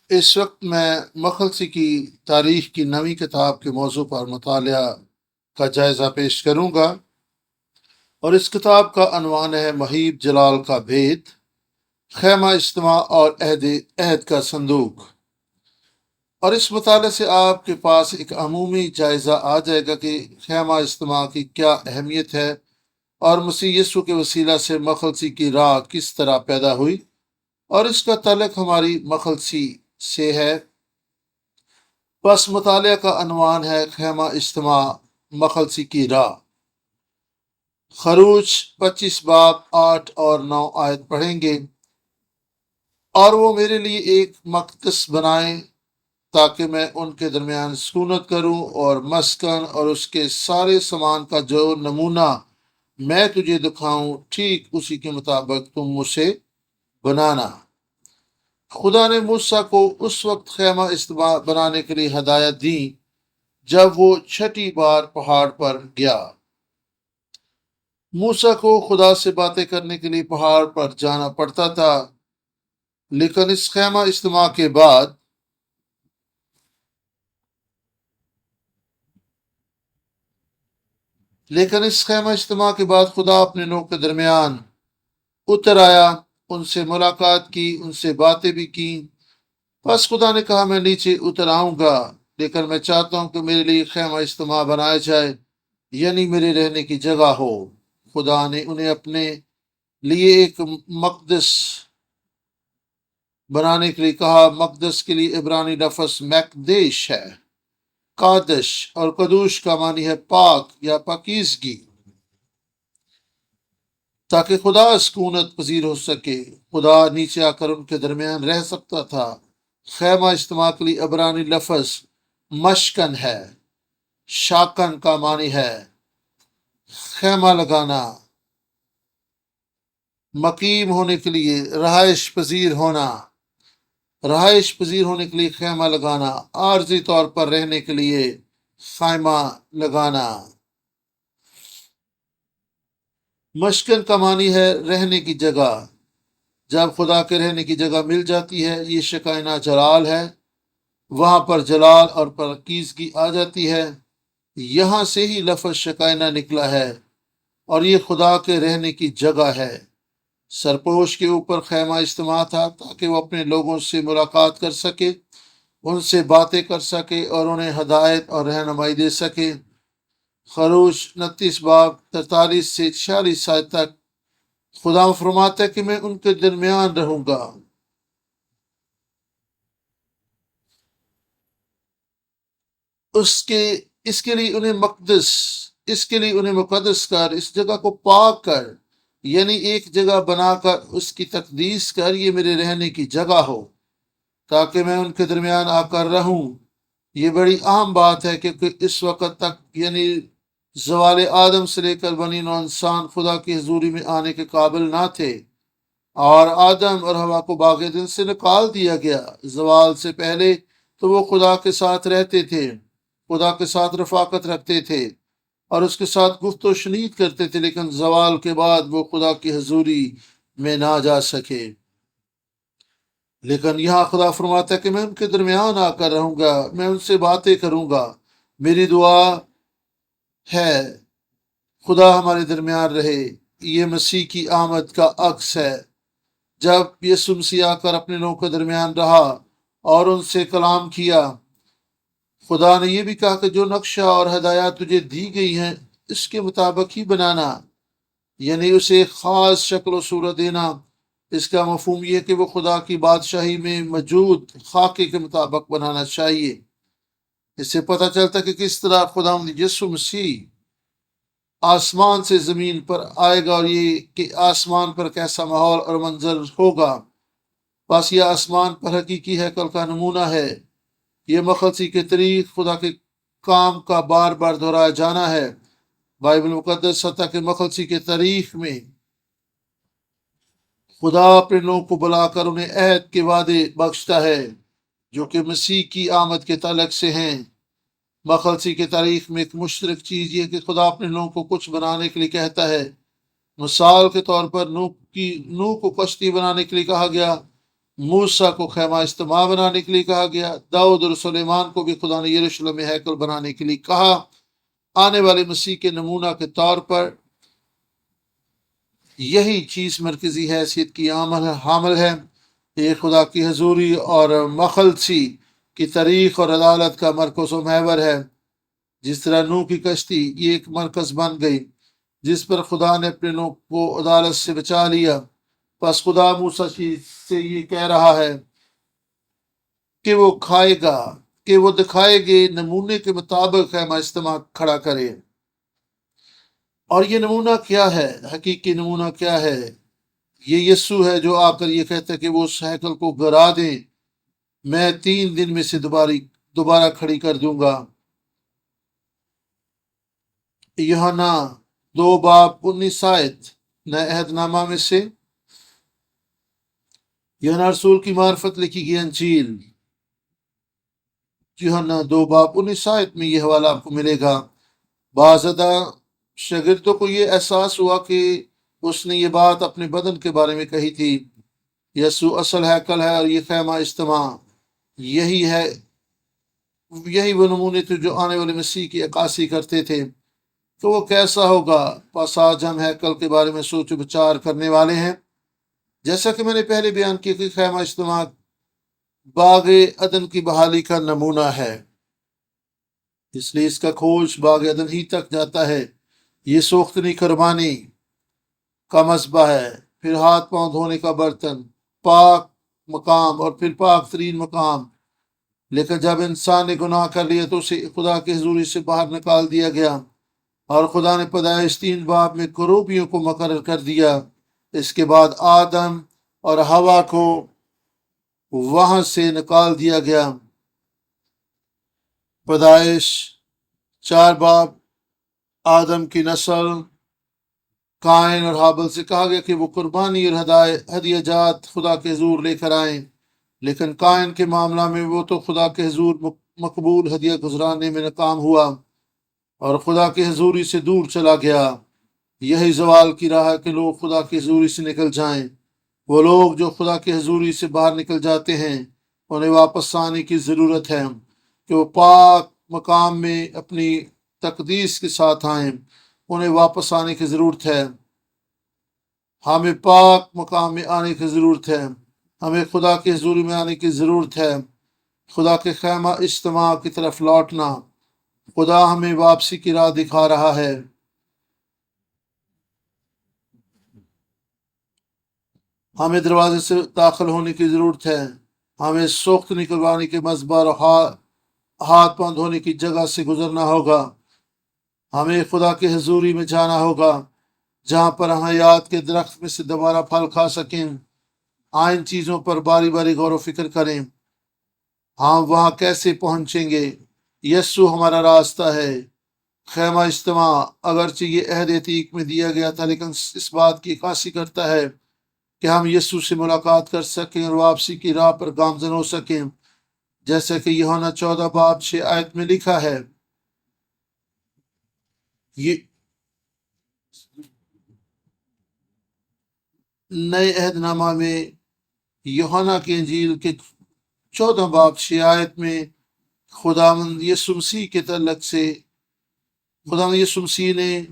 اس وقت میں مخلصی کی تاریخ کی نویں کتاب کے موضوع پر مطالعہ کا جائزہ پیش کروں گا، اور اس کتاب کا عنوان ہے مہیب جلال کا بھید، خیمہ اجتماع اور عہد کا صندوق۔ اور اس مطالعے سے آپ کے پاس ایک عمومی جائزہ آ جائے گا کہ خیمہ اجتماع کی کیا اہمیت ہے اور مسیح یسوع کے وسیلہ سے مخلصی کی راہ کس طرح پیدا ہوئی، اور اس کا تعلق ہماری مخلصی سے ہے۔ بس مطالعہ کا عنوان ہے خیمہ اجتماع، مخلصی کی راہ۔ خروج 25 باب 8 اور 9 آیت پڑھیں گے۔ اور وہ میرے لیے ایک مقدس بنائیں تاکہ میں ان کے درمیان سکونت کروں، اور مسکن اور اس کے سارے سامان کا جو نمونہ میں تجھے دکھاؤں ٹھیک اسی کے مطابق تم مجھ سے بنانا۔ خدا نے موسیٰ کو اس وقت خیمہ اجتماع بنانے کے لیے ہدایت دی جب وہ 6 بار پہاڑ پر گیا۔ موسیٰ کو خدا سے باتیں کرنے کے لیے پہاڑ پر جانا پڑتا تھا، لیکن اس خیمہ اجتماع کے بعد خدا اپنے لوگوں کے درمیان اتر آیا، ان سے ملاقات کی، ان سے باتیں بھی کی۔ بس خدا نے کہا میں نیچے اتر آؤں گا، لیکن میں چاہتا ہوں کہ میرے لیے خیمہ اجتماع بنایا جائے، یعنی میرے رہنے کی جگہ ہو۔ خدا نے انہیں اپنے لیے ایک مقدس بنانے کے لیے کہا۔ مقدس کے لیے عبرانی لفظ مقدش ہے۔ قادش اور قدوش کا معنی ہے پاک یا پاکیزگی، تاکہ خدا سکونت پذیر ہو سکے۔ خدا نیچے آ کر ان کے درمیان رہ سکتا تھا۔ خیمہ اجتماع کے لیے عبرانی لفظ مشکن ہے۔ شاکن کا معنی ہے خیمہ لگانا، مقیم ہونے کے لیے، رہائش پذیر ہونا۔ رہائش پذیر ہونے کے لیے خیمہ لگانا، عارضی طور پر رہنے کے لیے خیمہ لگانا۔ مشکن کا معنی ہے رہنے کی جگہ۔ جب خدا کے رہنے کی جگہ مل جاتی ہے، یہ شکائنہ جلال ہے، وہاں پر جلال اور پاکیزگی آ جاتی ہے۔ یہاں سے ہی لفظ شکائنہ نکلا ہے، اور یہ خدا کے رہنے کی جگہ ہے۔ سرپوش کے اوپر خیمہ اجتماع تھا تاکہ وہ اپنے لوگوں سے ملاقات کر سکے، ان سے باتیں کر سکے اور انہیں ہدایت اور رہنمائی دے سکے۔ خروج 29 باب 43 سے 46 آیت تک خدا فرماتا ہے کہ میں ان کے درمیان رہوں گا۔ اس کے لیے انہیں مقدس کر، اس جگہ کو پاک کر، یعنی ایک جگہ بنا کر اس کی تقدیس کر، یہ میرے رہنے کی جگہ ہو تاکہ میں ان کے درمیان آ کر رہوں۔ یہ بڑی اہم بات ہے، کیونکہ اس وقت تک یعنی زوال آدم سے لے کر بنی نوع انسان خدا کی حضوری میں آنے کے قابل نہ تھے، اور آدم اور حوا کو باغ عدن سے نکال دیا گیا۔ زوال سے پہلے تو وہ خدا کے ساتھ رہتے تھے، خدا کے ساتھ رفاقت رکھتے تھے اور اس کے ساتھ گفت و شنید کرتے تھے، لیکن زوال کے بعد وہ خدا کی حضوری میں نہ جا سکے۔ لیکن یہاں خدا فرماتا ہے کہ میں ان کے درمیان آ کر رہوں گا، میں ان سے باتیں کروں گا۔ میری دعا ہے خدا ہمارے درمیان رہے۔ یہ مسیح کی آمد کا عکس ہے۔ جب یسوع مسیح آ کر اپنے لوگوں کے درمیان رہا اور ان سے کلام کیا، خدا نے یہ بھی کہا کہ جو نقشہ اور ہدایات تجھے دی گئی ہیں اس کے مطابق ہی بنانا، یعنی اسے خاص شکل و صورت دینا۔ اس کا مفہوم یہ کہ وہ خدا کی بادشاہی میں موجود خاکے کے مطابق بنانا چاہیے۔ اس سے پتہ چلتا کہ کس طرح خدا یسوع مسیح آسمان سے زمین پر آئے گا، اور یہ کہ آسمان پر کیسا ماحول اور منظر ہوگا۔ بس یہ آسمان پر حقیقی ہیکل کا نمونہ ہے۔ یہ مخلصی کے طریق خدا کے کام کا بار بار دہرایا جانا ہے۔ بائبل مقدس حتیٰ کہ مخلصی کے تاریخ میں خدا اپنے لوگوں کو بلا کر انہیں عہد کے وعدے بخشتا ہے جو کہ مسیح کی آمد کے تعلق سے ہیں۔ مخلصی کے تاریخ میں ایک مشترک چیز یہ کہ خدا اپنے لوگوں کو کچھ بنانے کے لیے کہتا ہے۔ مثال کے طور پر نوح کو کشتی بنانے کے لیے کہا گیا، موسیٰ کو خیمہ اجتماع بنانے کے لیے کہا گیا، داؤد اور سلیمان کو بھی خدا نے یروشلم میں ہیکل بنانے کے لیے کہا۔ آنے والے مسیح کے نمونہ کے طور پر یہی چیز مرکزی حیثیت کی حامل ہے۔ یہ خدا کی حضوری اور مخلصی کی تاریخ اور عدالت کا مرکز و محور ہے۔ جس طرح نوح کی کشتی یہ ایک مرکز بن گئی جس پر خدا نے اپنے لوگ کو عدالت سے بچا لیا، پس خدا موسیٰ سے یہ کہہ رہا ہے کہ وہ دکھائے گے نمونے کے مطابق خیمہ اجتماع کھڑا کرے۔ اور یہ نمونہ کیا ہے؟ حقیقی نمونہ کیا ہے؟ یہ یسوع ہے جو آ کر یہ کہتا ہے کہ وہ اس ہیکل کو گرا دیں، میں 3 دن میں سے دوبارہ کھڑی کر دوں گا۔ یوحنا 2:19 نئے عہد نامہ میں سے یوحنا رسول کی معرفت لکھی گئی انجیل، یوحنا 2:19 میں یہ حوالہ آپ کو ملے گا۔ بعضدہ شاگردوں کو یہ احساس ہوا کہ اس نے یہ بات اپنے بدن کے بارے میں کہی تھی۔ یسوع اصل ہیکل ہے اور یہ خیمہ اجتماع یہی وہ نمونے تھے جو آنے والے مسیح کی عکاسی کرتے تھے تو وہ کیسا ہوگا۔ پس آج ہم ہیکل کے بارے میں سوچ و بچار کرنے والے ہیں۔ جیسا کہ میں نے پہلے بیان کیا کہ خیمہ اجتماع باغ عدن کی بحالی کا نمونہ ہے، اس لیے اس کا کھوج باغ عدن ہی تک جاتا ہے۔ یہ سوختنی قربانی کا مذبح ہے، پھر ہاتھ پاؤں دھونے کا برتن، پاک مقام اور پھر پاک ترین مقام۔ لیکن جب انسان نے گناہ کر لیا تو اسے خدا کی حضوری سے باہر نکال دیا گیا، اور خدا نے پیدائش 3 باب میں کروبیوں کو مقرر کر دیا۔ اس کے بعد آدم اور ہوا کو وہاں سے نکال دیا گیا۔ پیدائش 4 باب آدم کی نسل قائن اور حابل سے کہا گیا کہ وہ قربانی اور ہدیہ جات خدا کے حضور لے کر آئیں، لیکن قائن کے معاملہ میں وہ تو خدا کے حضور مقبول ہدیہ گزرانے میں ناکام ہوا اور خدا کی حضوری سے دور چلا گیا۔ یہی زوال کی راہ ہے کہ لوگ خدا کی حضوری سے نکل جائیں۔ وہ لوگ جو خدا کی حضوری سے باہر نکل جاتے ہیں انہیں واپس آنے کی ضرورت ہے کہ وہ پاک مقام میں اپنی تقدیس کے ساتھ آئیں۔ انہیں واپس آنے کی ضرورت ہے۔ ہمیں پاک مقام میں آنے کی ضرورت ہے۔ ہمیں خدا کی حضوری میں آنے کی ضرورت ہے۔ خدا کے خیمہ اجتماع کی طرف لوٹنا۔ خدا ہمیں واپسی کی راہ دکھا رہا ہے۔ ہمیں دروازے سے داخل ہونے کی ضرورت ہے۔ ہمیں سوخت نکلوانے کے مذبح اور ہاتھ پاؤں دھونے کی جگہ سے گزرنا ہوگا۔ ہمیں خدا کی حضوری میں جانا ہوگا جہاں پر ہم حیات کے درخت میں سے دوبارہ پھل کھا سکیں۔ آئن چیزوں پر باری باری غور و فکر کریں۔ ہم وہاں کیسے پہنچیں گے؟ یسوع ہمارا راستہ ہے۔ خیمہ اجتماع اگرچہ یہ عہد عتیق میں دیا گیا تھا لیکن اس بات کی عکاسی کرتا ہے کہ ہم یسوع سے ملاقات کر سکیں اور واپسی کی راہ پر گامزن ہو سکیں، جیسا کہ یوحنا 14:6 میں لکھا ہے۔ یہ نئے عہد نامہ میں یوحنا کی انجیل کے 14:6 میں خداوند یسوع مسیح کے تعلق سے خداوند یسوع مسیح نے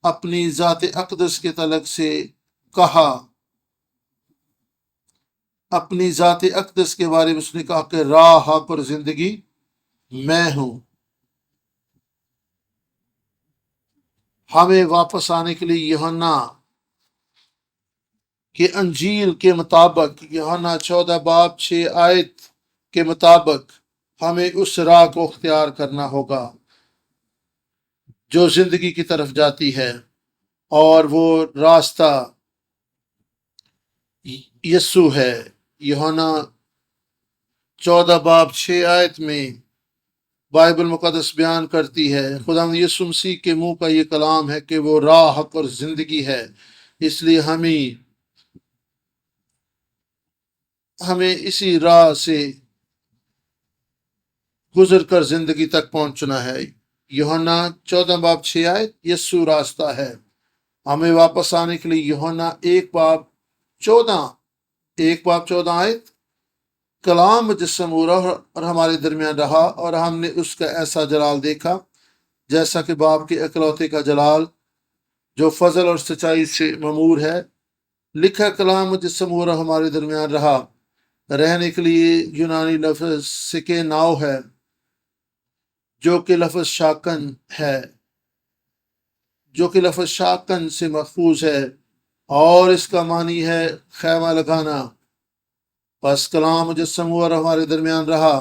اپنی ذات اقدس کے تعلق سے کہا، اپنی ذات اقدس کے بارے میں اس نے کہا کہ راہ، حق اور زندگی میں ہوں۔ ہمیں واپس آنے کے لیے یوحنا کہ انجیل کے مطابق یوحنا 14:6 کے مطابق ہمیں اس راہ کو اختیار کرنا ہوگا جو زندگی کی طرف جاتی ہے، اور وہ راستہ یسوع ہے۔ یوحنا 14:6 میں بائبل مقدس بیان کرتی ہے، خدا یسوع مسیح کے منہ کا یہ کلام ہے کہ وہ راہ، حق اور زندگی ہے۔ اس لیے ہمیں اسی راہ سے گزر کر زندگی تک پہنچنا ہے۔ یوحنا 14:6 یسوع راستہ ہے۔ ہمیں واپس آنے کے لیے یوحنا 1:14 کلام مجسم ہوا اور ہمارے درمیان رہا، اور ہم نے اس کا ایسا جلال دیکھا جیسا کہ باپ کے اکلوتے کا جلال، جو فضل اور سچائی سے ممور ہے۔ لکھا کلام مجسم ہوا اور ہمارے درمیان رہا۔ رہنے کے لیے یونانی لفظ سکے ناؤ ہے، جو کہ لفظ شاکن سے محفوظ ہے، اور اس کا معنی ہے خیمہ لگانا۔ پس کلام مجسم ہوا اور ہمارے درمیان رہا۔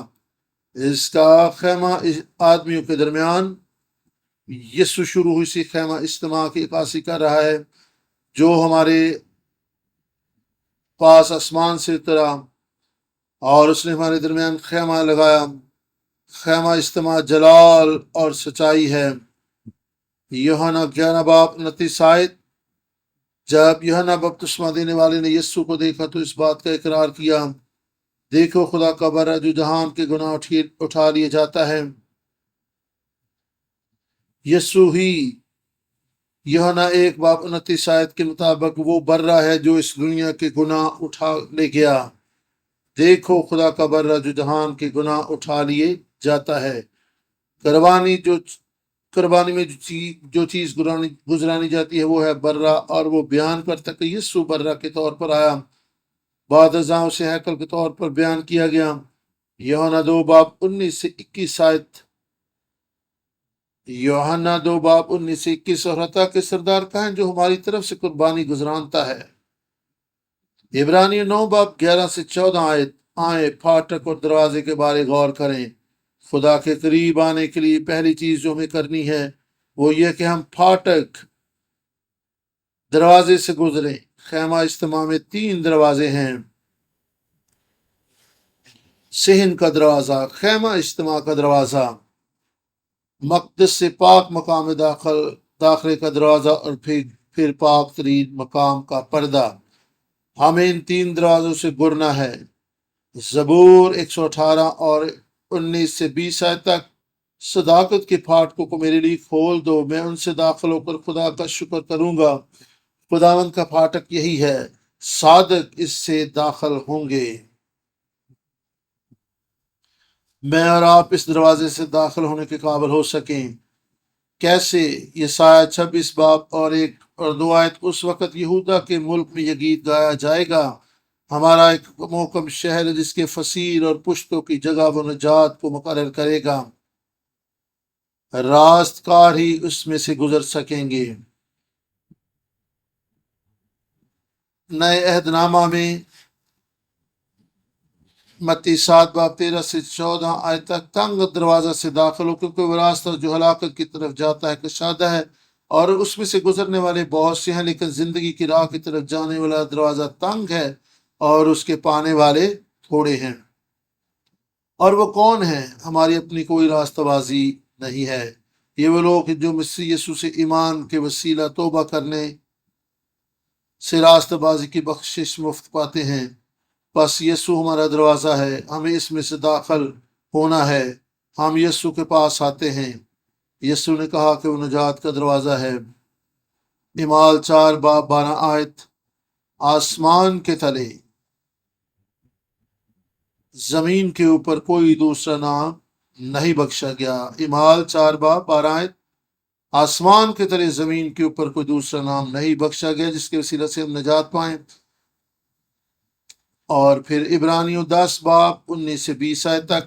اس کا خیمہ آدمیوں کے درمیان یسوع شروع ہوئی سی خیمہ اجتماع کی عکاسی کر رہا ہے، جو ہمارے پاس آسمان سے اترا، اور اس نے ہمارے درمیان خیمہ لگایا۔ خیمہ اجتماع جلال اور سچائی ہے۔ یوحنا 11 باب 29 آیت۔ جب یوحنا بپتسمہ دینے والے نے یسوع کو دیکھا تو اس بات کا اقرار کیا، دیکھو خدا کا برا جو جہان کے گناہ اٹھا لیے جاتا ہے۔ یسوع ہی یوحنا 1 باب 29 آیت کے مطابق وہ برا ہے جو اس دنیا کے گناہ اٹھا لے گیا۔ دیکھو خدا کا برا جو جہان کے گناہ اٹھا لیے جاتا ہے۔ قربانی میں جو چیز گزرانی جاتی ہے وہ ہے برا، اور وہ بیان کرتا کہ یسوع برا کے طور پر آیا، بعد ازاں اسے ہیکل کے طور پر بیان کیا گیا۔ یوحنا 2 باب 19 سے 21 آیت۔ یوحنا 2 باب 19 سے 21 اور حتیٰ کے سردار کہیں جو ہماری طرف سے قربانی گزرانتا ہے۔ عبرانی 9 باب 11 سے 14 آیت۔ آئیں پھاٹک اور دروازے کے بارے غور کریں۔ خدا کے قریب آنے کے لیے پہلی چیز جو ہمیں کرنی ہے وہ یہ کہ ہم پھاٹک دروازے سے گزریں۔ خیمہ اجتماع میں 3 دروازے ہیں۔ صحن کا دروازہ، خیمہ اجتماع کا دروازہ، مقدس سے پاک مقام داخلے کا دروازہ، اور پھر پاک ترین مقام کا پردہ۔ ہمیں ان 3 دروازوں سے گرنا ہے۔ زبور 118 اور 19 سے 20 آیت تک۔ صداقت کے پھاٹکوں کو میرے لیے کھول دو، میں ان سے داخل ہو کر خدا کا شکر کروں گا۔ خداوند کا پھاٹک یہی ہے، صادق اس سے داخل ہوں گے۔ میں اور آپ اس دروازے سے داخل ہونے کے قابل ہو سکیں۔ کیسے؟ یسایہ 26 باب اور 1 اور 2 آیت۔ اس وقت یہودا کے ملک میں یہ گیت گایا جائے گا، ہمارا ایک محکم شہر ہے جس کے فصیل اور پشتوں کی جگہ وہ نجات کو مقرر کرے گا، راست کار ہی اس میں سے گزر سکیں گے۔ نئے عہد نامہ میں متی 7 باب 13 سے 14 آیت تک۔ تنگ دروازہ سے داخل ہو، کیونکہ وہ راستہ جو ہلاکت کی طرف جاتا ہے کشادہ ہے، اور اس میں سے گزرنے والے بہت سے ہیں، لیکن زندگی کی راہ کی طرف جانے والا دروازہ تنگ ہے اور اس کے پانے والے تھوڑے ہیں۔ اور وہ کون ہیں؟ ہماری اپنی کوئی راستہ بازی نہیں ہے۔ یہ وہ لوگ ہیں جو مسیح یسوع سے ایمان کے وسیلہ توبہ کرنے سے راستہ بازی کی بخشش مفت پاتے ہیں۔ بس یسوع ہمارا دروازہ ہے، ہمیں اس میں سے داخل ہونا ہے۔ ہم یسوع کے پاس آتے ہیں۔ یسوع نے کہا کہ وہ نجات کا دروازہ ہے۔ اعمال 4 باب 12 آیت۔ آسمان کے تلے زمین کے اوپر کوئی دوسرا نام نہیں بخشا گیا۔ اعمال 4 باب 12 آیت۔ آسمان کے تلے زمین کے اوپر کوئی دوسرا نام نہیں بخشا گیا جس کے وسیلہ سے ہم نجات پائیں۔ اور پھر عبرانیوں 10 باب 19 سے 20 آیت تک۔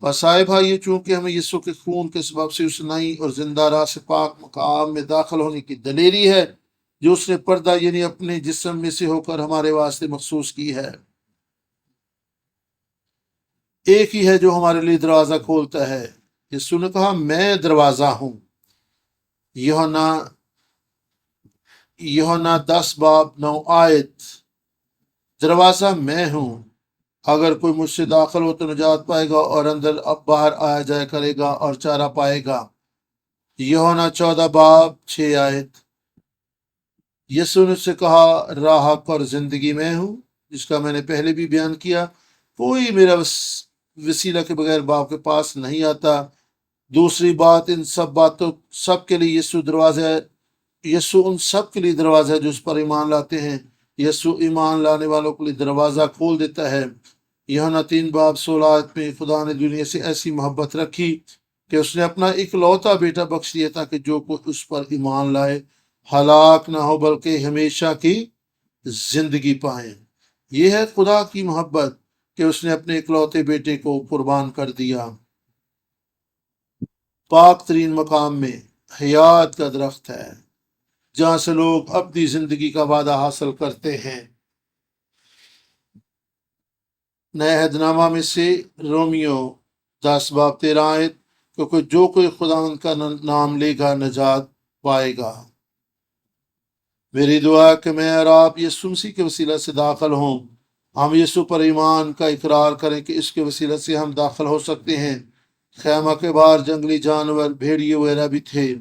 بس آئے بھائی، چونکہ ہمیں یسوع کے خون کے سبب سے اس نئی اور زندہ راہ سے پاک مقام میں داخل ہونے کی دلیری ہے جو اس نے پردہ یعنی اپنے جسم میں سے ہو کر ہمارے واسطے مخصوص کی ہے۔ ایک ہی ہے جو ہمارے لیے دروازہ کھولتا ہے۔ یسوع نے کہا میں دروازہ ہوں۔ یوحنا 10 باب 9 آیت۔ دروازہ میں ہوں، اگر کوئی مجھ سے داخل ہو تو نجات پائے گا اور اندر اب باہر آیا جایا کرے گا اور چارہ پائے گا۔ یوحنا 14 باب 6 آیت۔ یسوع نے سے کہا راہ حق اور زندگی میں ہوں، جس کا میں نے پہلے بھی بیان کیا، کوئی میرا وسیلہ کے بغیر باپ کے پاس نہیں آتا۔ دوسری بات، ان سب باتوں سب کے لیے یسوع دروازہ ہے۔ یسوع ان سب کے لیے دروازہ ہے جو اس پر ایمان لاتے ہیں۔ یسوع ایمان لانے والوں کے لیے دروازہ کھول دیتا ہے۔ یہاں 3 باب 16 آیت میں خدا نے دنیا سے ایسی محبت رکھی کہ اس نے اپنا اکلوتا بیٹا بخش دیا تاکہ جو کوئی اس پر ایمان لائے ہلاک نہ ہو بلکہ ہمیشہ کی زندگی پائیں۔ یہ ہے خدا کی محبت کہ اس نے اپنے اکلوتے بیٹے کو قربان کر دیا۔ پاک ترین مقام میں حیات کا درخت ہے جہاں سے لوگ اپنی زندگی کا وعدہ حاصل کرتے ہیں۔ نئے عہد نامہ میں سے رومیو 10 باب 13 آیت، کیونکہ جو کوئی خدا ان کا نام لے گا نجات پائے گا۔ میری دعا ہے کہ میں اور آپ یسوع مسیح کے وسیلہ سے داخل ہوں۔ ہم یسوع پر ایمان کا اقرار کریں کہ اس کے وسیلہ سے ہم داخل ہو سکتے ہیں۔ خیمہ کے باہر جنگلی جانور بھیڑیے وغیرہ بھی تھے،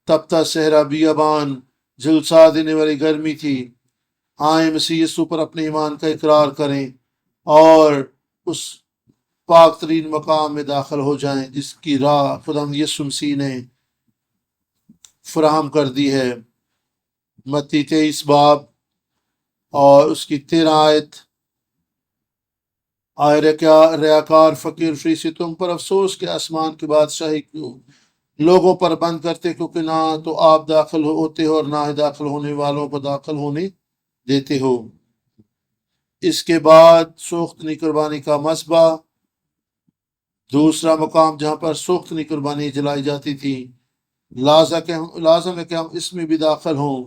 تپتا صحرا بیابان، جھلسا دینے والی گرمی تھی۔ آئیں مسیح یسوع پر اپنے ایمان کا اقرار کریں اور اس پاک ترین مقام میں داخل ہو جائیں جس کی راہ خدا یسوع مسیح نے فراہم کر دی ہے۔ متی 23 باب اور اس کی 13 آیت، آئے ریاکار فقیر فریسی تم پر افسوس کہ آسمان کی بادشاہی کیوں لوگوں پر بند کرتے، کیونکہ نہ تو آپ داخل ہوتے ہو اور نہ ہی داخل ہونے والوں کو داخل ہونے دیتے ہو۔ اس کے بعد سوختنی قربانی کا مذبح، دوسرا مقام جہاں پر سوختنی قربانی جلائی جاتی تھی۔ لازم ہے کہ ہم اس میں بھی داخل ہوں۔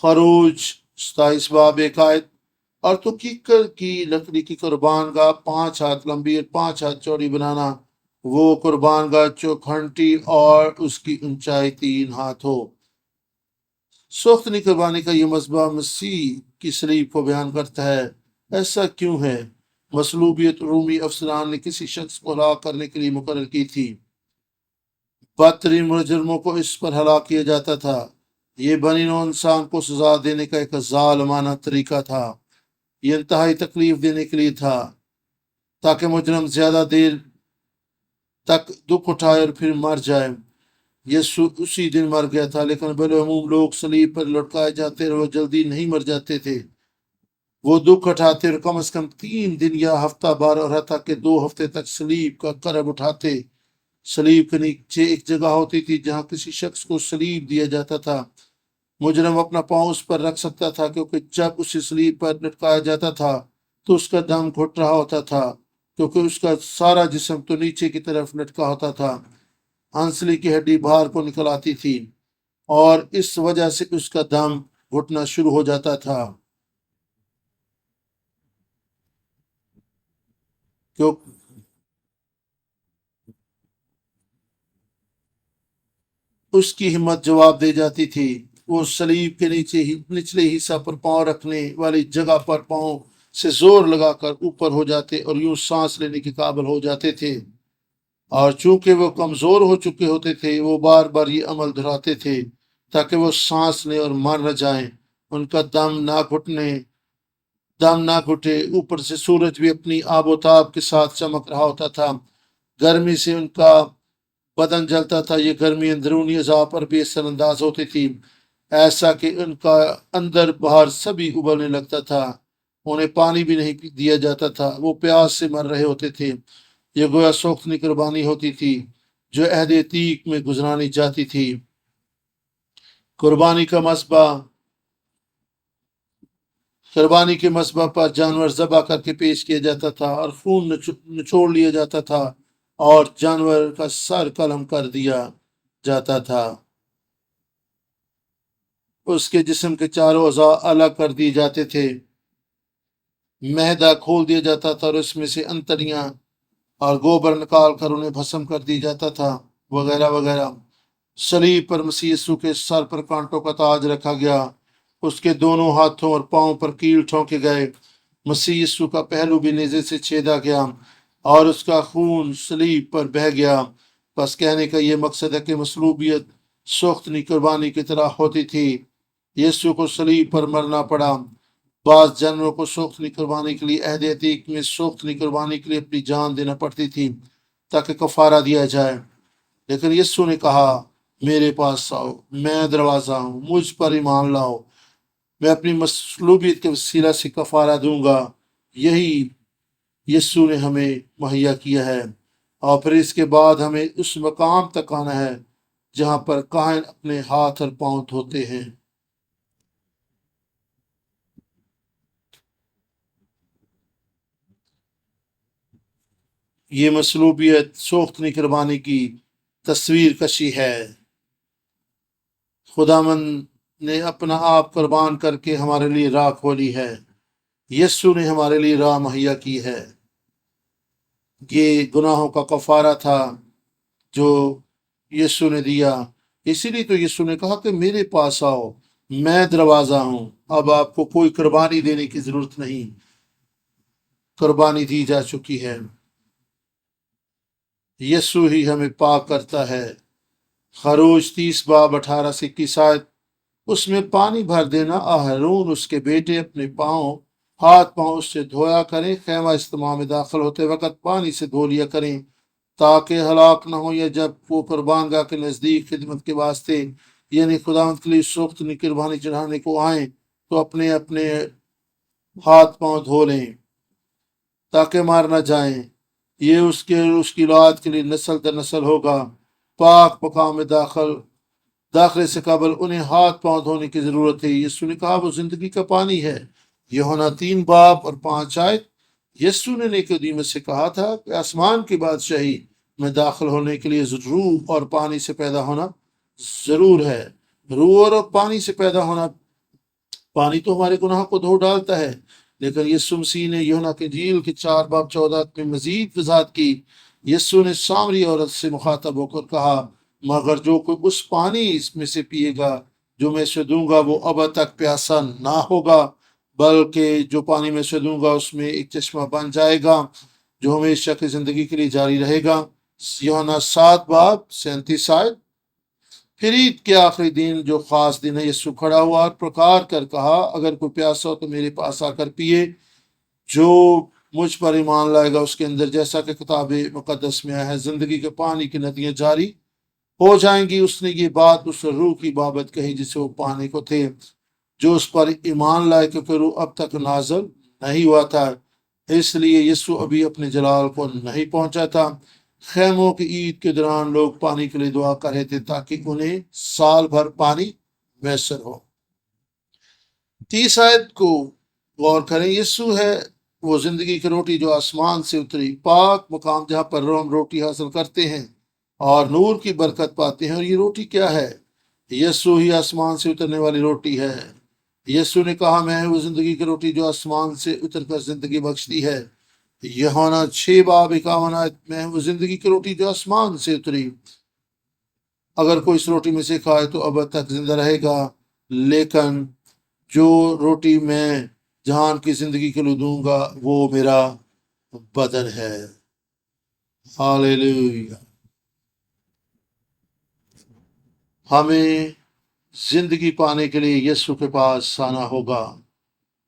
خروج 27 باب 1 آیت، اور تو کیکر کی لکڑی کی قربان گاہ 5 ہاتھ لمبی اور 5 ہاتھ چوڑی بنانا، وہ قربان گاہ چوکھنٹی اور اس کی اونچائی 3 ہاتھ ہو۔ سوختنی قربانی کا یہ مذبح مسیح کی صلیب کو بیان کرتا ہے۔ ایسا کیوں ہے؟ مصلوبیت رومی افسران نے کسی شخص کو ہلاک کرنے کے لیے مقرر کی تھی۔ بدترین مجرموں کو اس پر ہلاک کیا جاتا تھا۔ یہ بنی نوع انسان کو سزا دینے کا ایک ظالمانہ طریقہ تھا۔ یہ انتہائی تکلیف دینے کے لیے تھا تاکہ مجرم زیادہ دیر تک دکھ اٹھائے اور پھر مر جائے۔ یسوع اسی دن مر گیا تھا، لیکن بالعموم لوگ صلیب پر لٹکائے جاتے اور وہ جلدی نہیں مر جاتے تھے۔ وہ دکھ اٹھاتے اور کم از کم 3 دن یا ہفتہ بھر اور حتیٰ کہ 2 ہفتے تک صلیب کا کرب اٹھاتے۔ صلیب کے نیچے ایک جگہ ہوتی تھی جہاں کسی شخص کو صلیب دیا جاتا تھا۔ مجرم اپنا پاؤں اس پر رکھ سکتا تھا، کیونکہ جب اسے صلیب پر لٹکایا جاتا تھا تو اس کا دم گھٹ رہا ہوتا تھا، کیونکہ اس کا سارا جسم تو نیچے کی طرف لٹکا ہوتا تھا۔ ہنسلی کی ہڈی باہر کو نکل آتی تھی اور اس وجہ سے اس کا دم گھٹنا شروع ہو جاتا تھا۔ اس کی ہمت جواب دے جاتی تھی۔ وہ صلیب کے نچلے حصہ پر پاؤں رکھنے والی جگہ پر پاؤں سے زور لگا کر اوپر ہو جاتے اور یوں سانس لینے کے قابل ہو جاتے تھے۔ اور چونکہ وہ کمزور ہو چکے ہوتے تھے، وہ بار بار یہ عمل دہراتے تھے تاکہ وہ سانس لیں اور مر نہ جائیں۔ ان کا دم نہ گھٹے۔ اوپر سے سورج بھی اپنی آب و تاب کے ساتھ چمک رہا ہوتا تھا۔ گرمی سے ان کا بدن جلتا تھا۔ یہ گرمی اندرونی اعضاء پر بھی اثر انداز ہوتی تھی، ایسا کہ ان کا اندر باہر سبھی ابلنے لگتا تھا۔ انہیں پانی بھی نہیں دیا جاتا تھا، وہ پیاس سے مر رہے ہوتے تھے۔ یہ گویا سوختنی قربانی ہوتی تھی جو عہد عتیق میں گزرانی جاتی تھی۔ قربانی کے مذبح پر جانور ذبح کر کے پیش کیا جاتا تھا اور خون نچوڑ لیا جاتا تھا اور جانور کا سر قلم کر دیا جاتا تھا۔ اس کے جسم کے چاروں اعضاء الگ کر دیے جاتے تھے، معدہ کھول دیا جاتا تھا اور اس میں سے انتڑیاں اور گوبر نکال کر انہیں بھسم کر دیا جاتا تھا، وغیرہ وغیرہ۔ صلیب پر مسیح یسوع کے سر پر کانٹوں کا تاج رکھا گیا، اس کے دونوں ہاتھوں اور پاؤں پر کیل ٹھونکے گئے۔ مسیح یسوع کا پہلو بھی نیزے سے چھیدا گیا اور اس کا خون صلیب پر بہہ گیا۔ بس کہنے کا یہ مقصد ہے کہ مصلوبیت سوختنی قربانی کی طرح ہوتی تھی۔ یسوع کو صلیب پر مرنا پڑا۔ بعض جانوروں کو سوختنی قربانی کے لیے عہد عتیق میں سوختنی قربانی کے لیے اپنی جان دینا پڑتی تھی تاکہ کفارہ دیا جائے، لیکن یسوع نے کہا، میرے پاس آؤ، میں دروازہ ہوں، مجھ پر ایمان لاؤ، میں اپنی مصلوبیت کے وسیلہ سے کفارہ دوں گا۔ یہی یسوع نے ہمیں مہیا کیا ہے، اور پھر اس کے بعد ہمیں اس مقام تک آنا ہے جہاں پر کاہن اپنے ہاتھ اور پاؤں دھوتے ہیں۔ یہ مصلوبیت سوختنی قربانی کی تصویر کشی ہے۔ خداوند نے اپنا آپ قربان کر کے ہمارے لیے راہ کھولی ہے، یسوع نے ہمارے لیے راہ مہیا کی ہے۔ یہ گناہوں کا کفارہ تھا جو یسوع نے دیا، اسی لیے تو یسوع نے کہا کہ میرے پاس آؤ، میں دروازہ ہوں۔ اب آپ کو کوئی قربانی دینے کی ضرورت نہیں، قربانی دی جا چکی ہے۔ یسوع ہی ہمیں پاک کرتا ہے۔ خروج 30 باب 18 سے 21 آیت، اس میں پانی بھر دینا، آہرون اس کے بیٹے اپنے ہاتھ پاؤں اس سے دھویا کریں، خیمہ اجتماع میں داخل ہوتے وقت پانی سے دھو لیا کریں، تاکہ ہلاک نہ ہو، یا جب وہ قربان گاہ کے نزدیک خدمت کے واسطے یعنی خداوند کے لیے سوختنی قربانی چڑھانے کو آئیں تو اپنے اپنے ہاتھ پاؤں دھو لیں تاکہ مار نہ جائیں۔ یہ اس کی اولاد کے لیے نسل در نسل ہوگا۔ پاک مقام میں داخلے سے قبل انہیں ہاتھ پاؤں دھونے کی ضرورت ہے۔ یسوع نے کہا وہ زندگی کا پانی ہے، یوحنا 3 باب اور 5 آیت۔ یسوع نے نیقودیمس سے کہا تھا کہ آسمان کی بادشاہی میں داخل ہونے کے لیے روح اور پانی سے پیدا ہونا ضرور ہے۔ روح اور پانی سے پیدا ہونا، پانی تو ہمارے گناہ کو دھو ڈالتا ہے، لیکن یسوع مسیح نے یوحنا کی انجیل کے 4 باب 14 میں مزید وضاحت کی۔ یسوع نے سامری عورت سے مخاطب ہو کر کہا، مگر جو کوئی اس پانی اس میں سے پیے گا جو میں اسے دوں گا، وہ اب تک پیاسا نہ ہوگا، بلکہ جو پانی میں سے دوں گا اس میں ایک چشمہ بن جائے گا جو ہمیشہ کی زندگی کے لیے جاری رہے گا۔ یوحنا 7 باب 37 آیت۔ پھر عید کے آخری دن جو خاص دن ہے، یسوع کھڑا ہوا اور پکار کر کہا، اگر کوئی پیاسا ہو تو میرے پاس آ کر پیے، جو مجھ پر ایمان لائے گا اس کے اندر جیسا کہ کتاب مقدس میں آیا ہے زندگی کے پانی کی ندیاں جاری ہو جائیں گی۔ اس نے یہ بات اس روح کی بابت کہی جسے وہ پانے کو تھے، جو اس پر ایمان لائے، کیونکہ روح اب تک نازل نہیں ہوا تھا، اس لیے یسوع ابھی اپنے جلال کو نہیں پہنچا تھا۔ خیموں کی عید کے دوران لوگ پانی کے لیے دعا کر رہے تھے تاکہ انہیں سال بھر پانی میسر ہو۔ 30 آیت کو غور کریں، یسوع ہے وہ زندگی کی روٹی جو آسمان سے اتری، پاک مقام جہاں پر ہم روٹی حاصل کرتے ہیں اور نور کی برکت پاتے ہیں۔ اور یہ روٹی کیا ہے؟ یسوع ہی آسمان سے اترنے والی روٹی ہے۔ یسوع نے کہا، میں وہ زندگی کی روٹی جو آسمان سے اتر کر زندگی بخشتی ہے۔ یوحنا 6 باب 51 آیت میں وہ زندگی کی روٹی جو آسمان سے اتری، اگر کوئی اس روٹی میں سے کھائے تو اب تک زندہ رہے گا، لیکن جو روٹی میں جہان کی زندگی کے لیے دوں گا وہ میرا بدن ہے۔ ہاللیلویہ۔ ہمیں زندگی پانے کے لیے یسوع کے پاس آنا ہوگا۔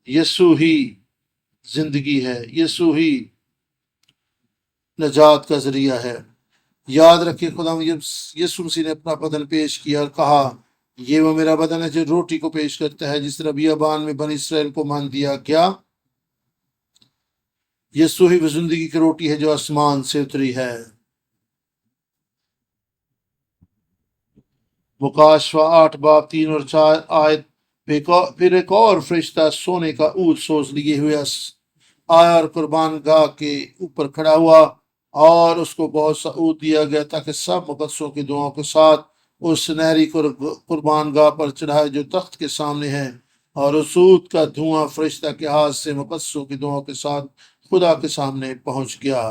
یسوع ہی زندگی ہے، یسوع ہی نجات کا ذریعہ ہے۔ یاد رکھیں، خدا یسوع مسیح نے اپنا بدن پیش کیا اور کہا، یہ وہ میرا بدن ہے جو روٹی کو پیش کرتا ہے، جس طرح بیابان میں بنی اسرائیل کو مان دیا گیا۔ یسوع ہی وہ زندگی کی روٹی ہے جو آسمان سے اتری ہے۔ مکاشفہ 8 باب 3 اور 4 آیت، پھر ایک اور فرشتہ سونے کا اونٹ سوز لیے ہوئے آیا اور قربان گاہ کے اوپر کھڑا ہوا، اور اس کو بہت سا اونٹ دیا گیا تاکہ سب مقدسوں کی دعاؤں کے ساتھ اس سنہری قربان گاہ پر چڑھائے جو تخت کے سامنے ہے، اور اس اونٹ کا دھواں فرشتہ کے ہاتھ سے مقدسوں کی دعاؤں کے ساتھ خدا کے سامنے پہنچ گیا۔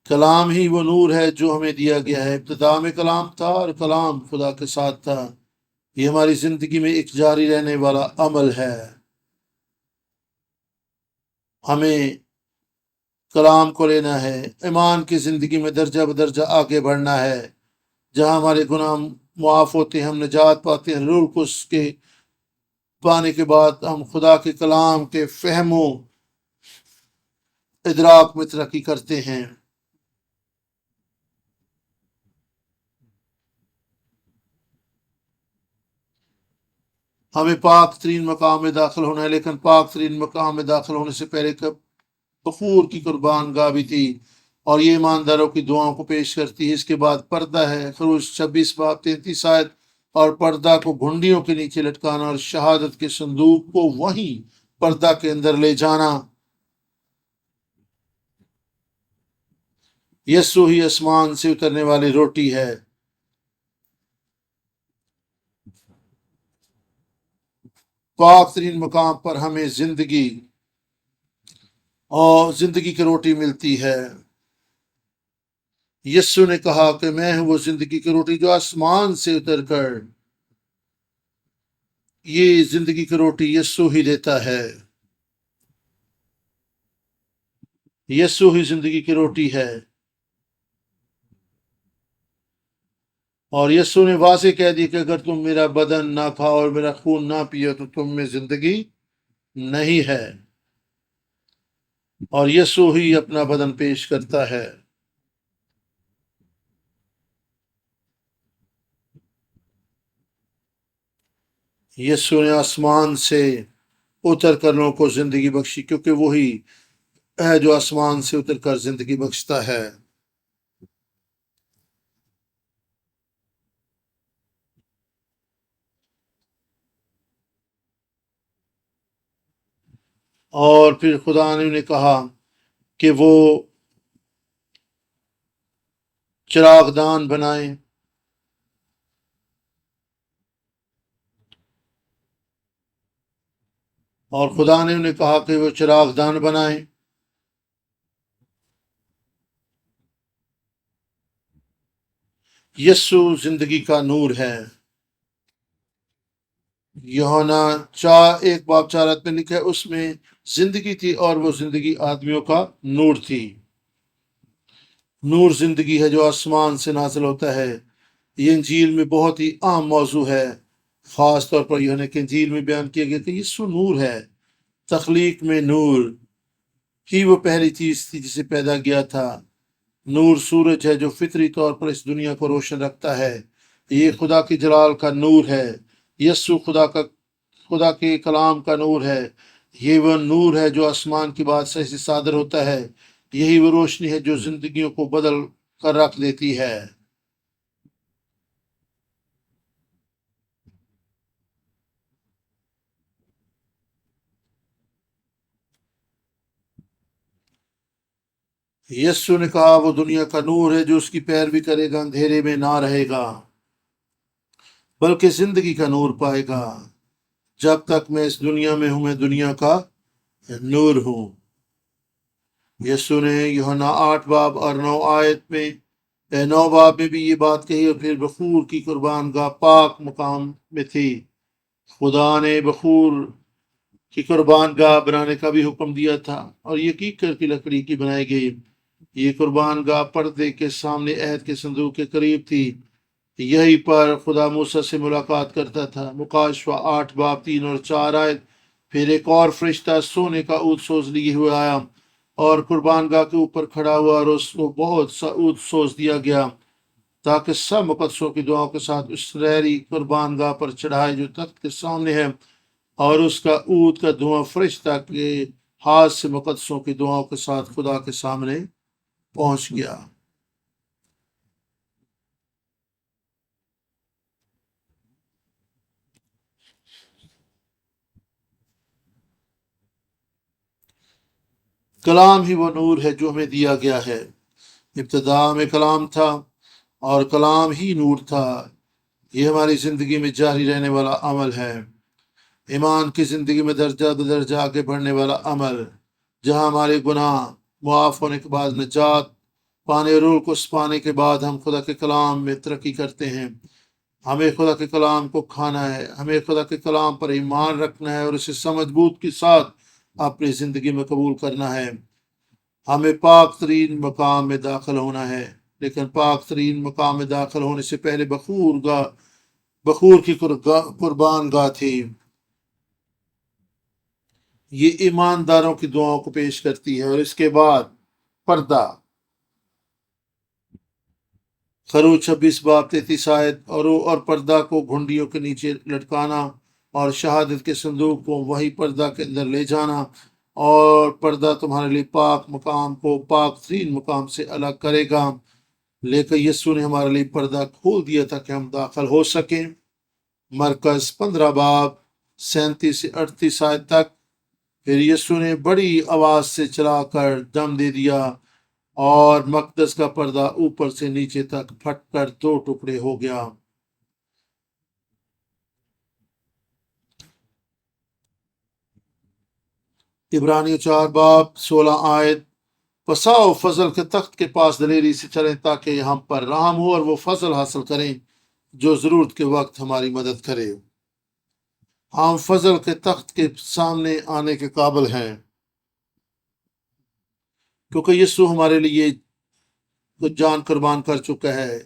کلام ہی وہ نور ہے جو ہمیں دیا گیا ہے۔ ابتدا میں کلام تھا اور کلام خدا کے ساتھ تھا۔ یہ ہماری زندگی میں ایک جاری رہنے والا عمل ہے۔ ہمیں کلام کو لینا ہے، ایمان کی زندگی میں درجہ بدرجہ آگے بڑھنا ہے، جہاں ہمارے گناہ معاف ہوتے ہیں، ہم نجات پاتے ہیں، روح القدس کے پانے کے بعد ہم خدا کے کلام کے فہم و ادراک میں ترقی کرتے ہیں۔ ہمیں پاک ترین مقام میں داخل ہونا ہے، لیکن پاک ترین مقام میں داخل ہونے سے پہلے بخور کی قربان گاہ بھی تھی، اور یہ ایمانداروں کی دعاؤں کو پیش کرتی ہے۔ اس کے بعد پردہ ہے، خروج 26 باب 33 آیت، اور پردہ کو گھنڈیوں کے نیچے لٹکانا اور شہادت کے صندوق کو وہیں پردہ کے اندر لے جانا۔ یسوع ہی آسمان سے اترنے والی روٹی ہے۔ پاک ترین مقام پر ہمیں زندگی کی روٹی ملتی ہے۔ یسوع نے کہا کہ میں ہوں وہ زندگی کی روٹی جو آسمان سے اتر کر، یہ زندگی کی روٹی یسوع ہی دیتا ہے۔ یسوع ہی زندگی کی روٹی ہے، اور یسوع نے واضح کہہ دی کہ اگر تم میرا بدن نہ کھاؤ اور میرا خون نہ پیو تو تم میں زندگی نہیں ہے۔ اور یسوع ہی اپنا بدن پیش کرتا ہے۔ یسوع نے آسمان سے اتر کر لوگوں کو زندگی بخشی، کیونکہ وہی ہے جو آسمان سے اتر کر زندگی بخشتا ہے۔ اور پھر خدا نے کہا کہ وہ چراغ دان بنائیں، اور خدا نے انہیں کہا کہ وہ چراغ دان بنائیں۔ یسوع زندگی کا نور ہے۔ یوحنا 1:4 میں لکھا ہے، اس میں زندگی تھی اور وہ زندگی آدمیوں کا نور تھی۔ نور زندگی ہے جو آسمان سے نازل ہوتا ہے۔ یہ انجیل میں بہت ہی عام موضوع ہے، خاص طور پر یوحنا کی انجیل میں بیان کیا گیا کہ یسوع نور ہے۔ تخلیق میں نور ہی وہ پہلی چیز تھی جسے پیدا کیا تھا۔ نور سورج ہے جو فطری طور پر اس دنیا کو روشن رکھتا ہے۔ یہ خدا کی جلال کا نور ہے۔ یسوع خدا کے کلام کا نور ہے۔ یہ وہ نور ہے جو آسمان کی بادشاہی سے صادر ہوتا ہے۔ یہی وہ روشنی ہے جو زندگیوں کو بدل کر رکھ دیتی ہے۔ یسوع نے کہا وہ دنیا کا نور ہے، جو اس کی پیروی کرے گا اندھیرے میں نہ رہے گا بلکہ زندگی کا نور پائے گا۔ جب تک میں اس دنیا میں ہوں میں دنیا کا نور ہوں۔ یسوع نے یوحنا 8 باب اور 9 آیت میں 9 باب میں بھی یہ بات کہی، اور پھر بخور کی قربان گاہ پاک مقام میں تھی۔ خدا نے بخور کی قربان گاہ بنانے کا بھی حکم دیا تھا، اور یہ کیکر کی لکڑی کی بنائی گئی۔ یہ قربان گاہ پردے کے سامنے عہد کے صندوق کے قریب تھی۔ یہی پر خدا موسیٰ سے ملاقات کرتا تھا۔ مکاشفہ 8 باب 3 اور 4 آیت۔ پھر ایک اور فرشتہ سونے کا عود سوز لیے ہوئے آیا اور قربان گاہ کے اوپر کھڑا ہوا، اور اس کو بہت سا عود سوز دیا گیا تاکہ سب مقدسوں کی دعاؤں کے ساتھ اس سنہری قربان گاہ پر چڑھائے جو تخت کے سامنے ہے، اور اس کا عود کا دھواں فرشتہ کے ہاتھ سے مقدسوں کی دعاؤں کے ساتھ خدا کے سامنے پہنچ گیا۔ کلام ہی وہ نور ہے جو ہمیں دیا گیا ہے۔ ابتدا میں کلام تھا اور کلام ہی نور تھا۔ یہ ہماری زندگی میں جاری رہنے والا عمل ہے، ایمان کی زندگی میں درجہ بدرجہ آگے بڑھنے والا عمل، جہاں ہمارے گناہ معاف ہونے کے بعد نجات پانے اور روح القدس پانے کے بعد ہم خدا کے کلام میں ترقی کرتے ہیں۔ ہمیں خدا کے کلام کو کھانا ہے، ہمیں خدا کے کلام پر ایمان رکھنا ہے اور اسے سمجھ بوجھ کے ساتھ اپنی زندگی میں قبول کرنا ہے۔ ہمیں پاک ترین مقام میں داخل ہونا ہے، لیکن پاک ترین مقام میں داخل ہونے سے پہلے بخور کی قربان گاہ تھی۔ یہ ایمانداروں کی دعاؤں کو پیش کرتی ہے، اور اس کے بعد پردہ، خروج 26 باب 33 آیت، اور پردہ کو گھنڈیوں کے نیچے لٹکانا اور شہادت کے صندوق کو وہی پردہ کے اندر لے جانا، اور پردہ تمہارے لیے پاک مقام کو پاک ترین مقام سے الگ کرے گا، لیکن یسوع نے ہمارے لیے پردہ کھول دیا تھا کہ ہم داخل ہو سکیں۔ مرکز 15 باب 37 سے 38 آیت تک۔ پھر یسوع نے بڑی آواز سے چلا کر دم دے دیا، اور مقدس کا پردہ اوپر سے نیچے تک پھٹ کر 2 ٹکڑے ہو گیا۔ عبرانیوں 4 باب 16 آیت۔ پس آؤ فضل کے تخت کے پاس دلیری سے چلیں تاکہ ہم پر رحم ہو اور وہ فضل حاصل کریں جو ضرورت کے وقت ہماری مدد کرے۔ ہم فضل کے تخت کے سامنے آنے کے قابل ہیں کیونکہ یسوع ہمارے لیے جان قربان کر چکا ہے۔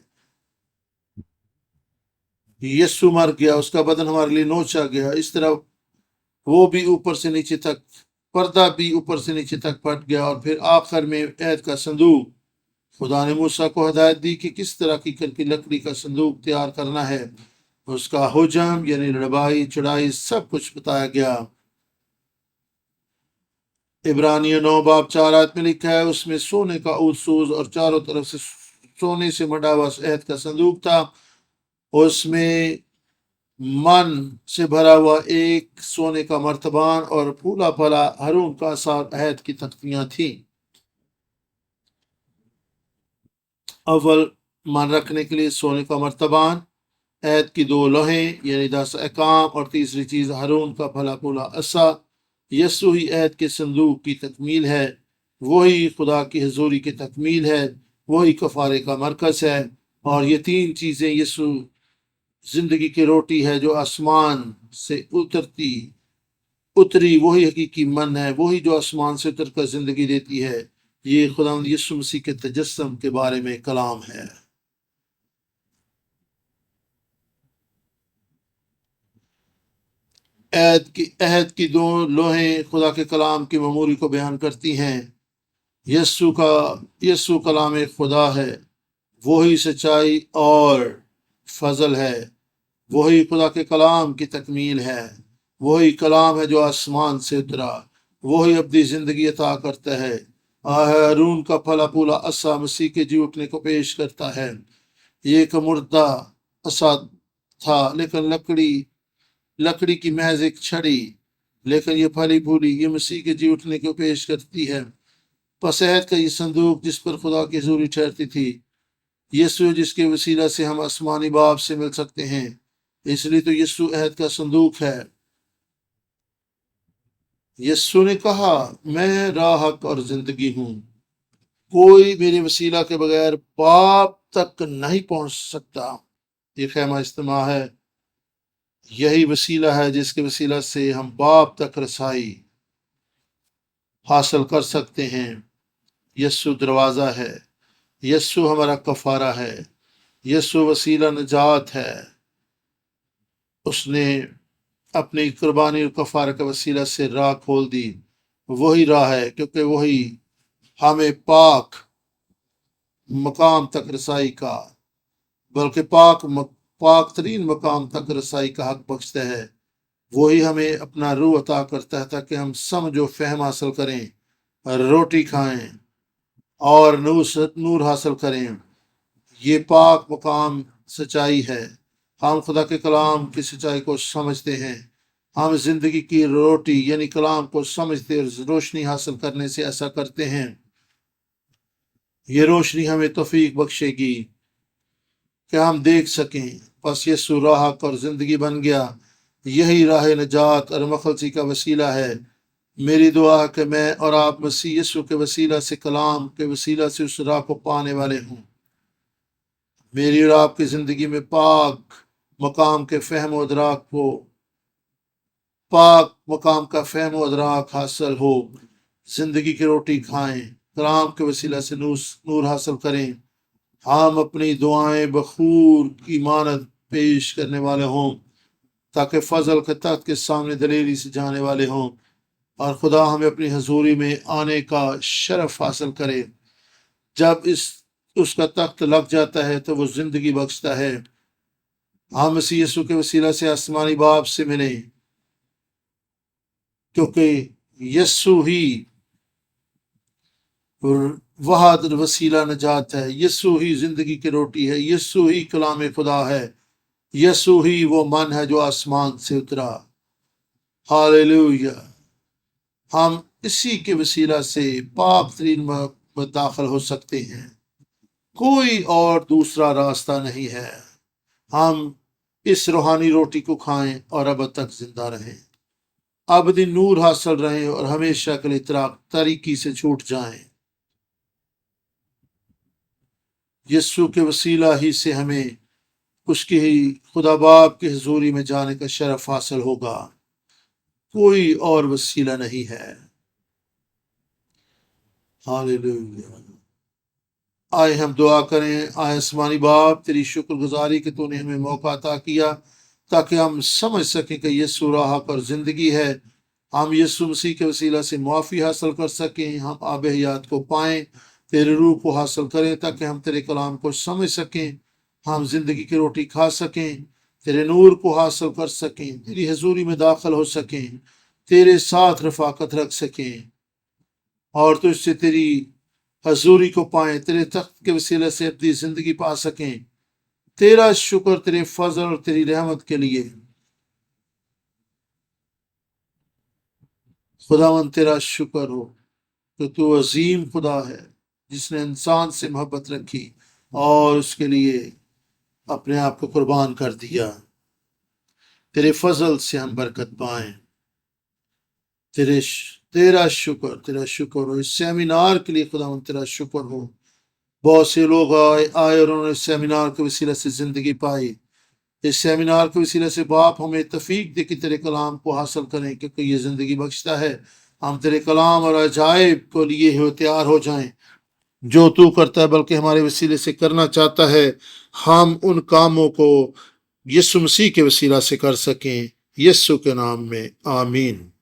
یسوع مر گیا، اس کا بدن ہمارے لیے نوچا گیا، اس طرح وہ بھی اوپر سے نیچے تک، پردہ بھی اوپر سے نیچے تک پھٹ گیا۔ اور پھر آخر میں عہد کا صندوق، خدا نے موسیٰ کو ہدایت دی کہ کس طرح کی لکڑی کا صندوق تیار کرنا ہے، اس کا حجم یعنی لمبائی چڑھائی سب کچھ بتایا گیا۔ عبرانیوں 9 باب 4 آیت میں لکھا ہے، اس میں سونے کا عود سوز اور چاروں طرف سے سونے سے مڈا ہوا عہد کا صندوق تھا، اس میں من سے بھرا ہوا ایک سونے کا مرتبان اور پھولا پھلا ہارون کا سار عہد کی تختیاں تھیں۔ اول من رکھنے کے لیے سونے کا مرتبان، عہد کی 2 لوہیں یعنی 10 احکام، اور تیسری چیز ہارون کا پھلا پھولا عصا۔ یسوع ہی عہد کے صندوق کی تکمیل ہے، وہی خدا کی حضوری کی تکمیل ہے، وہی کفارے کا مرکز ہے، اور یہ 3 چیزیں یسوع زندگی کی روٹی ہے جو آسمان سے اتری، وہی حقیقی من ہے، وہی جو آسمان سے اتر کر زندگی دیتی ہے۔ یہ خداوند یسوع مسیح کے تجسم کے بارے میں کلام ہے۔ عہد کی 2 لوہیں خدا کے کلام کی معموری کو بیان کرتی ہیں۔ یسوع کلام خدا ہے، وہی سچائی اور فضل ہے، وہی خدا کے کلام کی تکمیل ہے، وہی کلام ہے جو آسمان سے اترا، وہی ابدی زندگی عطا کرتا ہے۔ ہارون کا پھلا پھولا عصا مسیح کے جی اٹھنے کو پیش کرتا ہے۔ یہ ایک مردہ عصا تھا، لیکن لکڑی کی محض ایک چھڑی، لیکن یہ پھلی پھولی یہ مسیح کے جی اٹھنے کو پیش کرتی ہے۔ پس عہد کا یہ صندوق جس پر خدا کی حضوری ٹھہرتی تھی، یسوع جس کے وسیلہ سے ہم آسمانی باپ سے مل سکتے ہیں، اس لیے تو یسوع عہد کا صندوق ہے۔ یسوع نے کہا، میں راہ حق اور زندگی ہوں، کوئی میرے وسیلہ کے بغیر باپ تک نہیں پہنچ سکتا۔ یہ خیمہ اجتماع ہے، یہی وسیلہ ہے جس کے وسیلہ سے ہم باپ تک رسائی حاصل کر سکتے ہیں۔ یسوع دروازہ ہے، یسوع ہمارا کفارہ ہے، یسوع وسیلہ نجات ہے۔ اس نے اپنی قربانی اور کفارہ کے وسیلہ سے راہ کھول دی، وہی راہ ہے کیونکہ وہی ہمیں پاک مقام تک رسائی کا، بلکہ پاک ترین مقام تک رسائی کا حق بخشتا ہے۔ وہی ہمیں اپنا روح عطا کرتا ہے تاکہ ہم سمجھ و فہم حاصل کریں، روٹی کھائیں اور نور حاصل کریں۔ یہ پاک مقام سچائی ہے۔ ہم خدا کے کلام کی سچائی کو سمجھتے ہیں، ہم زندگی کی روٹی یعنی کلام کو سمجھتے اور روشنی حاصل کرنے سے ایسا کرتے ہیں۔ یہ روشنی ہمیں توفیق بخشے گی کہ ہم دیکھ سکیں۔ پس یسوع راہ حق اور زندگی بن گیا، یہی راہ نجات اور مخلصی کا وسیلہ ہے۔ میری دعا ہے کہ میں اور آپ مسیح یسوع کے وسیلہ سے، کلام کے وسیلہ سے اس راہ کو پانے والے ہوں۔ میری اور آپ کی زندگی میں پاک مقام کے فہم و ادراک کو، پاک مقام کا فہم و ادراک حاصل ہو، زندگی کی روٹی کھائیں، کلام کے وسیلہ سے نور حاصل کریں۔ ہم اپنی دعائیں بخور کی مانند پیش کرنے والے ہوں تاکہ فضل کے تخت کے سامنے دلیری سے جانے والے ہوں، اور خدا ہمیں اپنی حضوری میں آنے کا شرف حاصل کرے۔ جب اس کا تخت لگ جاتا ہے تو وہ زندگی بخشتا ہے۔ ہم مسیح یسوع کے وسیلہ سے آسمانی باپ سے ملیں، کیونکہ یسوع ہی وحد وسیلہ نجات ہے، یسوع ہی زندگی کی روٹی ہے، یسوع ہی کلام خدا ہے، یسوع ہی وہ من ہے جو آسمان سے اترا۔ ہاللیلویہ۔ ہم اسی کے وسیلہ سے پاک ترین میں داخل ہو سکتے ہیں، کوئی اور دوسرا راستہ نہیں ہے۔ ہم اس روحانی روٹی کو کھائیں اور اب تک زندہ رہیں، ابدی نور حاصل رہیں اور ہمیشہ کے لیے تاریکی سے چھوٹ جائیں۔ یسوع کے وسیلہ ہی سے ہمیں اس کی خدا باپ کی حضوری میں جانے کا شرف حاصل ہوگا، کوئی اور وسیلہ نہیں ہے۔ ہاللیلویہ۔ آئے ہم دعا کریں۔ آئے آسمانی باپ، تیری شکر گزاری کہ تو نے ہمیں موقع عطا کیا تاکہ ہم سمجھ سکیں کہ یسوع راہ پر زندگی ہے، ہم یسوع مسیح کے وسیلہ سے معافی حاصل کر سکیں، ہم آب حیات کو پائیں، تیرے روح کو حاصل کریں تاکہ ہم تیرے کلام کو سمجھ سکیں، ہم زندگی کی روٹی کھا سکیں، تیرے نور کو حاصل کر سکیں، تیری حضوری میں داخل ہو سکیں، تیرے ساتھ رفاقت رکھ سکیں اور تجھ سے تیری حضوری کو پائیں، تیرے تخت کے وسیلے سے اپنی زندگی پا سکیں۔ تیرا شکر تیرے فضل اور تیری رحمت کے لیے۔ خداوند تیرا شکر ہو کہ تو عظیم خدا ہے جس نے انسان سے محبت رکھی اور اس کے لیے اپنے آپ کو قربان کر دیا۔ تیرے فضل سے ہم برکت پائیں۔ تیرا شکر ہو۔ اس سیمینار کے لیے خداوند تیرا شکر ہو۔ بہت سے لوگ آئے اور انہوں نے سیمینار کے وسیلے سے زندگی پائی۔ اس سیمینار کے وسیلے سے باپ ہمیں توفیق دے کہ تیرے کلام کو حاصل کریں، کیونکہ یہ زندگی بخشتا ہے۔ ہم تیرے کلام اور عجائب کو لیے ہوئے تیار ہو جائیں جو تو کرتا ہے بلکہ ہمارے وسیلے سے کرنا چاہتا ہے، ہم ان کاموں کو یسوع مسیح کے وسیلہ سے کر سکیں، یسوع کے نام میں آمین۔